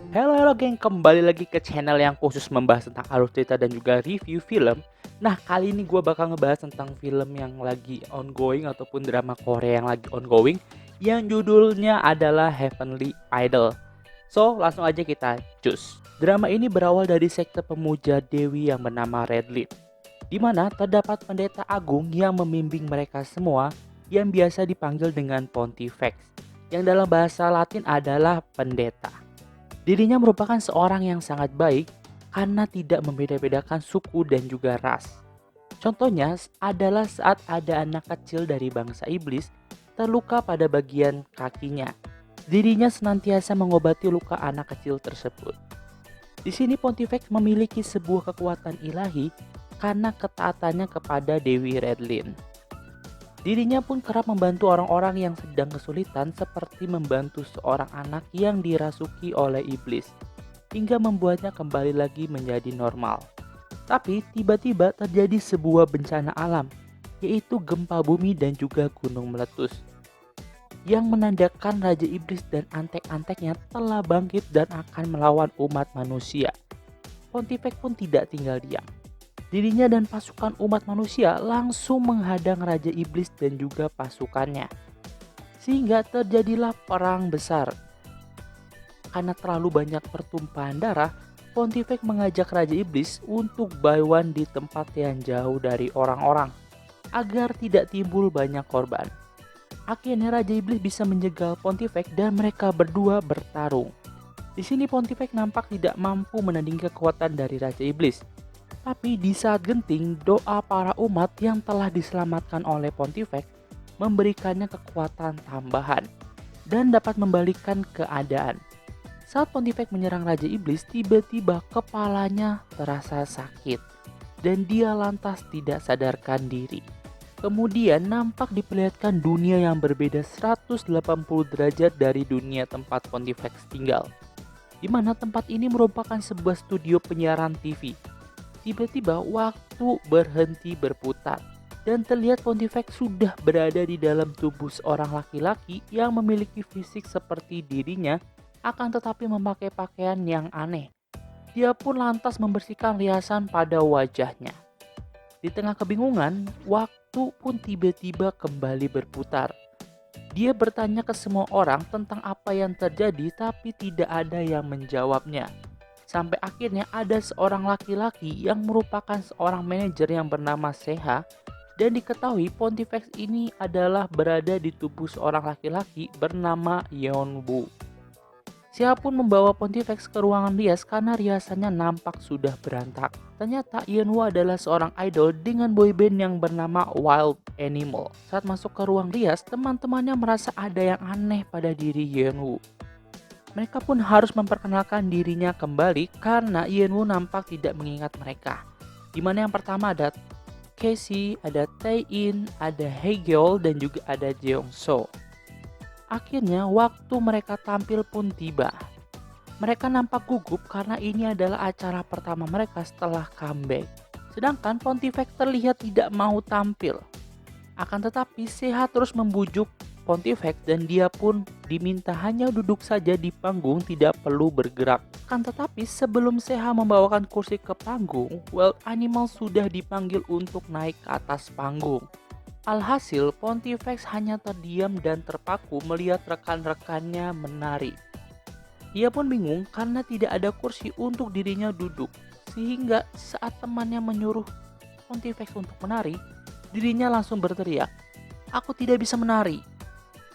Halo geng, kembali lagi ke channel yang khusus membahas tentang alur cerita dan juga review film. Nah, kali ini gue bakal ngebahas tentang film yang lagi ongoing ataupun drama Korea yang lagi ongoing, yang judulnya adalah Heavenly Idol. So, langsung aja kita cus. Drama ini berawal dari sekte pemuja dewi yang bernama Red Leaf, di mana terdapat pendeta agung yang membimbing mereka semua, yang biasa dipanggil dengan Pontifex, yang dalam bahasa Latin adalah pendeta. Dirinya merupakan seorang yang sangat baik karena tidak membeda-bedakan suku dan juga ras. Contohnya adalah saat ada anak kecil dari bangsa iblis terluka pada bagian kakinya. Dirinya senantiasa mengobati luka anak kecil tersebut. Di sini Pontifex memiliki sebuah kekuatan ilahi karena ketaatannya kepada Dewi Redlin. Dirinya pun kerap membantu orang-orang yang sedang kesulitan, seperti membantu seorang anak yang dirasuki oleh iblis, hingga membuatnya kembali lagi menjadi normal. Tapi tiba-tiba terjadi sebuah bencana alam, yaitu gempa bumi dan juga gunung meletus, yang menandakan Raja Iblis dan antek-anteknya telah bangkit dan akan melawan umat manusia. Pontifex pun tidak tinggal diam. Dirinya dan pasukan umat manusia langsung menghadang Raja Iblis dan juga pasukannya. Sehingga terjadilah perang besar. Karena terlalu banyak pertumpahan darah, Pontifex mengajak Raja Iblis untuk baywan di tempat yang jauh dari orang-orang, agar tidak timbul banyak korban. Akhirnya Raja Iblis bisa menjegal Pontifex dan mereka berdua bertarung. Di sini Pontifex nampak tidak mampu menandingi kekuatan dari Raja Iblis. Tapi di saat genting, doa para umat yang telah diselamatkan oleh Pontifex memberikannya kekuatan tambahan dan dapat membalikan keadaan. Saat Pontifex menyerang Raja Iblis, tiba-tiba kepalanya terasa sakit dan dia lantas tidak sadarkan diri. Kemudian nampak diperlihatkan dunia yang berbeda 180 derajat dari dunia tempat Pontifex tinggal, di mana tempat ini merupakan sebuah studio penyiaran TV. Tiba-tiba waktu berhenti berputar dan terlihat Pontifex sudah berada di dalam tubuh seorang laki-laki yang memiliki fisik seperti dirinya, akan tetapi memakai pakaian yang aneh. Dia pun lantas membersihkan riasan pada wajahnya. Di tengah kebingungan, waktu pun tiba-tiba kembali berputar. Dia bertanya ke semua orang tentang apa yang terjadi, tapi tidak ada yang menjawabnya. Sampai akhirnya ada seorang laki-laki yang merupakan seorang manajer yang bernama Seha, dan diketahui Pontifex ini adalah berada di tubuh seorang laki-laki bernama Yeonwoo. Seha pun membawa Pontifex ke ruangan rias karena riasannya nampak sudah berantak. Ternyata Yeonwoo adalah seorang idol dengan boyband yang bernama Wild Animal. Saat masuk ke ruang rias, teman-temannya merasa ada yang aneh pada diri Yeonwoo. Mereka pun harus memperkenalkan dirinya kembali karena Yeonwoo nampak tidak mengingat mereka. Dimana yang pertama ada Casey, ada Tae-in, ada Haegyeol, dan juga ada Jeongso. Akhirnya waktu mereka tampil pun tiba. Mereka nampak gugup karena ini adalah acara pertama mereka setelah comeback. Sedangkan Pontifex terlihat tidak mau tampil. Akan tetapi Seha terus membujuk Pontifex dan dia pun diminta hanya duduk saja di panggung, tidak perlu bergerak. Kan tetapi sebelum Seha membawakan kursi ke panggung, Wild Animal sudah dipanggil untuk naik ke atas panggung. Alhasil Pontifex hanya terdiam dan terpaku melihat rekan-rekannya menari. Ia pun bingung karena tidak ada kursi untuk dirinya duduk. Sehingga saat temannya menyuruh Pontifex untuk menari, dirinya langsung berteriak, "Aku tidak bisa menari."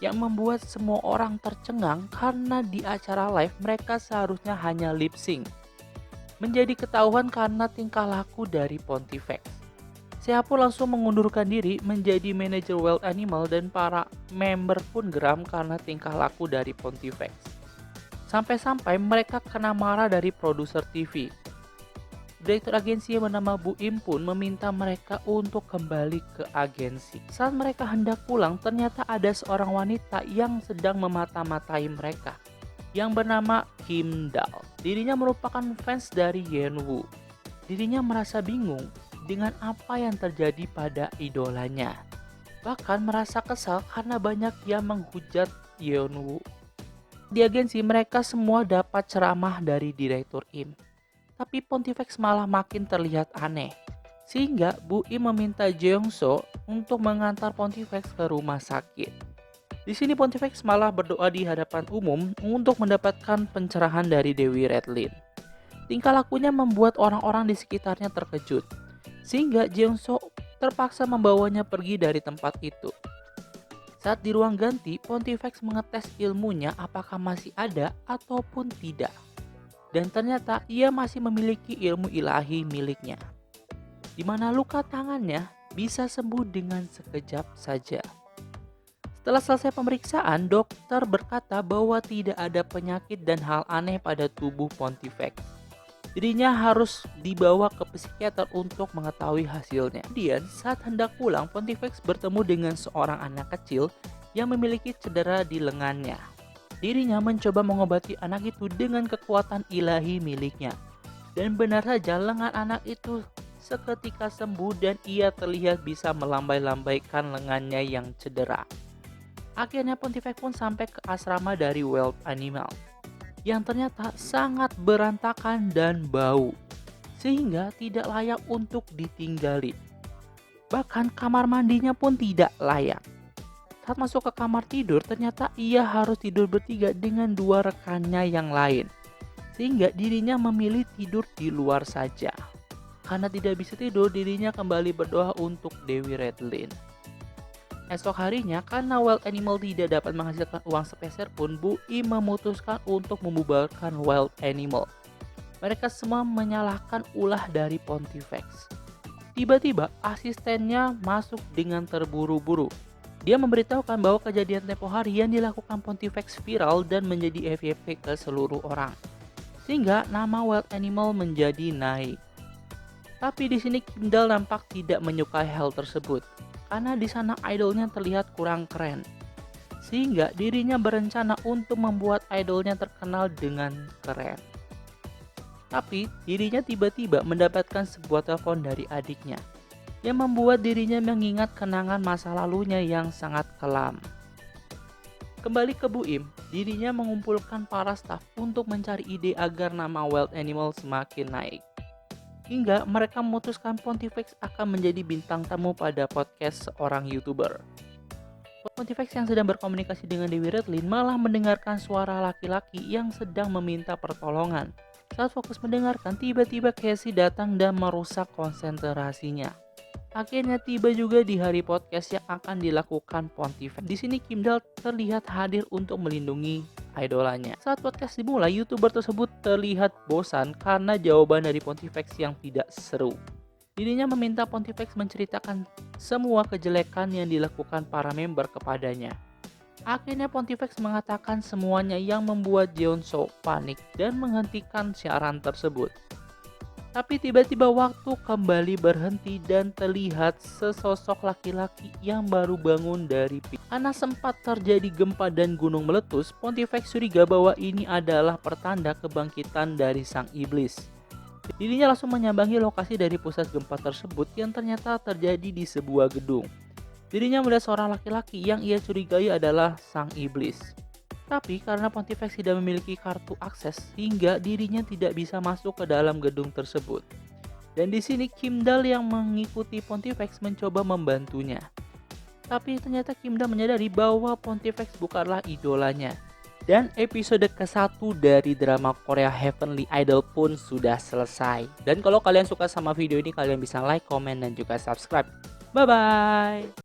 Yang membuat semua orang tercengang karena di acara live mereka seharusnya hanya lip sync. Menjadi ketahuan karena tingkah laku dari Pontifex. Seha pun langsung mengundurkan diri menjadi manajer Wild Animal dan para member pun geram karena tingkah laku dari Pontifex. Sampai-sampai mereka kena marah dari produser TV. Direktur agensi yang bernama Bu Im pun meminta mereka untuk kembali ke agensi. Saat mereka hendak pulang, ternyata ada seorang wanita yang sedang memata-matai mereka, yang bernama Kim Dal. Dirinya merupakan fans dari Yeonwoo. Dirinya merasa bingung dengan apa yang terjadi pada idolanya. Bahkan merasa kesal karena banyak yang menghujat Yeonwoo. Di agensi mereka semua dapat ceramah dari Direktur Im. Tapi Pontifex malah makin terlihat aneh. Sehingga Bu Im meminta Jeongso untuk mengantar Pontifex ke rumah sakit. Di sini Pontifex malah berdoa di hadapan umum untuk mendapatkan pencerahan dari Dewi Redlin. Tingkah lakunya membuat orang-orang di sekitarnya terkejut. Sehingga Jeongso terpaksa membawanya pergi dari tempat itu. Saat di ruang ganti, Pontifex mengetes ilmunya apakah masih ada ataupun tidak. Dan ternyata ia masih memiliki ilmu ilahi miliknya, di mana luka tangannya bisa sembuh dengan sekejap saja. Setelah selesai pemeriksaan, dokter berkata bahwa tidak ada penyakit dan hal aneh pada tubuh Pontifex. Dirinya harus dibawa ke psikiater untuk mengetahui hasilnya. Kemudian saat hendak pulang, Pontifex bertemu dengan seorang anak kecil yang memiliki cedera di lengannya. Dirinya mencoba mengobati anak itu dengan kekuatan ilahi miliknya. Dan benar saja lengan anak itu seketika sembuh dan ia terlihat bisa melambai-lambaikan lengannya yang cedera. Akhirnya Pontifex pun sampai ke asrama dari Wild Animal, yang ternyata sangat berantakan dan bau, sehingga tidak layak untuk ditinggali. Bahkan kamar mandinya pun tidak layak. Saat masuk ke kamar tidur, ternyata ia harus tidur bertiga dengan dua rekannya yang lain, sehingga dirinya memilih tidur di luar saja. Karena tidak bisa tidur, dirinya kembali berdoa untuk Dewi Redlin. Esok harinya, karena Wild Animal tidak dapat menghasilkan uang sepeser pun, Bu Im memutuskan untuk membubarkan Wild Animal. Mereka semua menyalahkan ulah dari Pontifex. Tiba-tiba, asistennya masuk dengan terburu-buru. Dia memberitahukan bahwa kejadian tempo hari yang dilakukan Pontifex viral dan menjadi FYP ke seluruh orang, sehingga nama Wild Animal menjadi naik. Tapi di sini Kimdal nampak tidak menyukai hal tersebut, karena di sana idolnya terlihat kurang keren, sehingga dirinya berencana untuk membuat idolnya terkenal dengan keren. Tapi dirinya tiba-tiba mendapatkan sebuah telepon dari adiknya, yang membuat dirinya mengingat kenangan masa lalunya yang sangat kelam. Kembali ke Bu Im, dirinya mengumpulkan para staf untuk mencari ide agar nama Wild Animal semakin naik. Hingga mereka memutuskan Pontifex akan menjadi bintang tamu pada podcast seorang YouTuber. Pontifex yang sedang berkomunikasi dengan Dewi Redlin malah mendengarkan suara laki-laki yang sedang meminta pertolongan. Saat fokus mendengarkan, tiba-tiba Casey datang dan merusak konsentrasinya. Akhirnya tiba juga di hari podcast yang akan dilakukan Pontifex. Di sini Kimdal terlihat hadir untuk melindungi idolanya. Saat podcast dimulai, YouTuber tersebut terlihat bosan karena jawaban dari Pontifex yang tidak seru. Dirinya meminta Pontifex menceritakan semua kejelekan yang dilakukan para member kepadanya. Akhirnya Pontifex mengatakan semuanya yang membuat Jeongso panik dan menghentikan siaran tersebut. Tapi tiba-tiba waktu kembali berhenti dan terlihat sesosok laki-laki yang baru bangun dari pingsan. Karena sempat terjadi gempa dan gunung meletus, Pontifex curiga bahwa ini adalah pertanda kebangkitan dari sang iblis. Dirinya langsung menyambangi lokasi dari pusat gempa tersebut yang ternyata terjadi di sebuah gedung. Dirinya melihat seorang laki-laki yang ia curigai adalah sang iblis. Tapi karena Pontifex tidak memiliki kartu akses, hingga dirinya tidak bisa masuk ke dalam gedung tersebut. Dan di sini Kimdal yang mengikuti Pontifex mencoba membantunya. Tapi ternyata Kimdal menyadari bahwa Pontifex bukanlah idolanya. Dan episode ke-1 dari drama Korea Heavenly Idol pun sudah selesai. Dan kalau kalian suka sama video ini, kalian bisa like, comment, dan juga subscribe. Bye-bye!